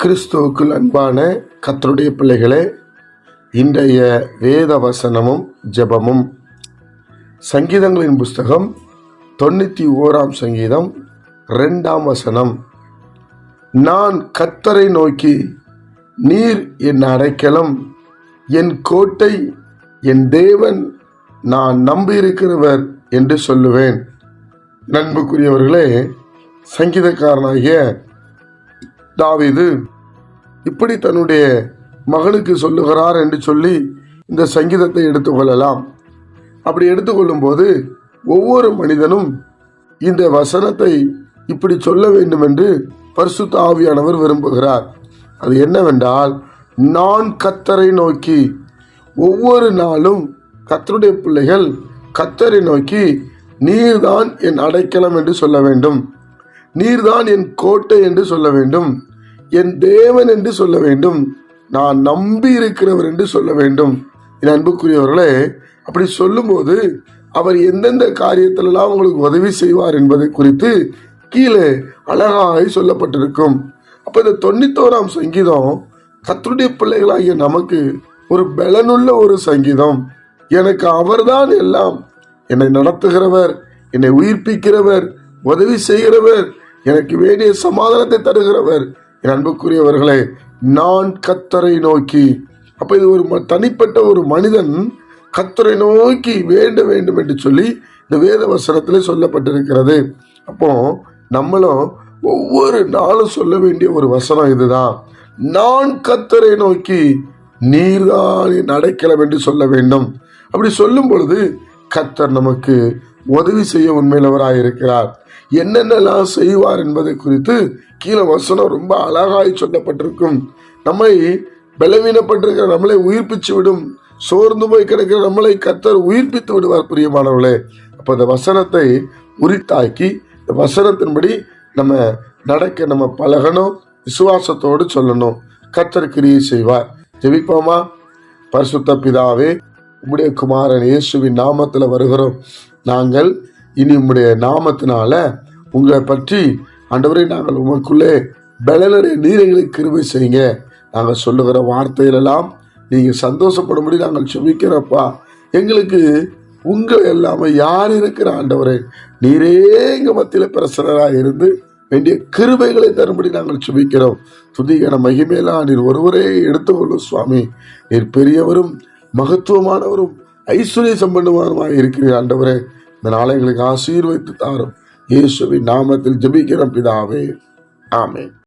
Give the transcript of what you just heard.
கிறிஸ்துவுக்குள் அன்பான கர்த்தருடைய பிள்ளைகளே, இன்றைய வேத வசனமும் ஜெபமும் சங்கீதங்களின் புஸ்தகம் 91 சங்கீதம் 2 வசனம். நான் கர்த்தரை நோக்கி, நீர் என் அடைக்கலம், என் கோட்டை, என் தேவன், நான் நம்பியிருக்கிறவர் என்று சொல்லுவேன். நண்புக்குரியவர்களே, சங்கீதக்காரனாகிய தாவீது இப்படி தன்னுடைய மகனுக்கு சொல்லுகிறார் என்று சொல்லி இந்த சங்கீதத்தை எடுத்துக்கொள்ளலாம். அப்படி எடுத்துக்கொள்ளும் போது ஒவ்வொரு மனிதனும் இந்த வசனத்தை இப்படி சொல்ல வேண்டும் என்று பரிசுத்த ஆவியானவர் விரும்புகிறார். அது என்னவென்றால், நான் கர்த்தரை நோக்கி. ஒவ்வொரு நாளும் கர்த்தருடைய பிள்ளைகள் கர்த்தரை நோக்கி, நீர்தான் என் அடைக்கலம் என்று சொல்ல வேண்டும், நீர்தான் என் கோட்டை என்று சொல்ல வேண்டும், என் தேவன் என்று சொல்ல வேண்டும், நான் நம்பி இருக்கிறவர் என்று சொல்ல வேண்டும். என் அன்புக்குரியவர்களே, அப்படி சொல்லும்போது அவர் எந்தெந்த காரியத்திலெல்லாம் உங்களுக்கு உதவி செய்வார் என்பதை குறித்து கீழே அழகாய் சொல்லப்பட்டிருக்கும். அப்ப இந்த 91 சங்கீதம் கர்த்தருடைய பிள்ளைகளாகிய நமக்கு ஒரு பலனுள்ள ஒரு சங்கீதம். எனக்கு அவர்தான் எல்லாம், என்னை நடத்துகிறவர், என்னை உயிர்ப்பிக்கிறவர், உதவி செய்கிறவர், எனக்கு வேண்டிய சமாதானத்தை தருகிறவர். என் அன்புக்குரியவர்களே, நான் கர்த்தரை நோக்கி. அப்ப இது ஒரு தனிப்பட்ட ஒரு மனிதன் கர்த்தரை நோக்கி வேண்ட வேண்டும் என்று சொல்லி இந்த வேத வசனத்திலே சொல்லப்பட்டிருக்கிறது. அப்போ நம்மளும் ஒவ்வொரு நாளும் சொல்ல வேண்டிய ஒரு வசனம் இதுதான். நான் கர்த்தரை நோக்கி, நீர்தான் என் அடைக்கலம் என்று சொல்ல வேண்டும். அப்படி சொல்லும் பொழுது கர்த்தர் நமக்கு உதவி செய்ய உண்மையிலவராயிருக்கிறார். என்னென்னலாம் செய்வார் என்பதை குறித்து கீழே வசனம் ரொம்ப அழகாய் சொல்லப்பட்டிருக்கும். நம்மை பலவீனப்பட்டிருக்கிற நம்மளை உயிர்ப்பிச்சு விடும், சோர்ந்து போய் கிடக்கிற நம்மளை கர்த்தர் உயிர்ப்பித்து விடுவார். பிரியமானவர்களே, அப்போ இந்த வசனத்தை உரித்தாக்கி இந்த வசனத்தின்படி நம்ம நடக்க நம்ம பழகணும், விசுவாசத்தோடு சொல்லணும். கர்த்தர் கிரியை செய்வார். ஜெபிப்போமா? பரிசுத்த பிதாவே, உம்முடைய குமாரன் இயேசுவின் நாமத்தில் வருகிறோம். நாங்கள் இனி உம்முடைய நாமத்தினால உங்களை பற்றி ஆண்டவரே, நாங்கள் உமக்குள்ளே பலனடைய நீரைகளுக்கு கிருபை செய்யுங்க. நாங்கள் சொல்லுகிற வார்த்தையிலெல்லாம் நீங்கள் சந்தோஷப்படும்படி நாங்கள் செபிக்கிறப்பா. எங்களுக்கு உங்கள் எல்லாமே யார் இருக்கிற ஆண்டவரே, நீரே எங்கள் மத்தியில் பிரசனராக இருந்து வேண்டிய கிருபைகளை தரும்படி நாங்கள் செபிக்கிறோம். துதிகன மகிமையெல்லாம் நீர் ஒருவரே எடுத்துக்கொள்ளும் சுவாமி. நீர் பெரியவரும் மகத்துவமானவரும் ஐஸ்வர்ய சம்பந்தமானமாக இருக்கிறீர் ஆண்டவரே. இந்த நாளை எங்களுக்கு ஆசீர்வதித்து தாரும். இயேசுவின் நாமத்தில் ஜெபிக்கிறோம் பிதாவே, ஆமென்.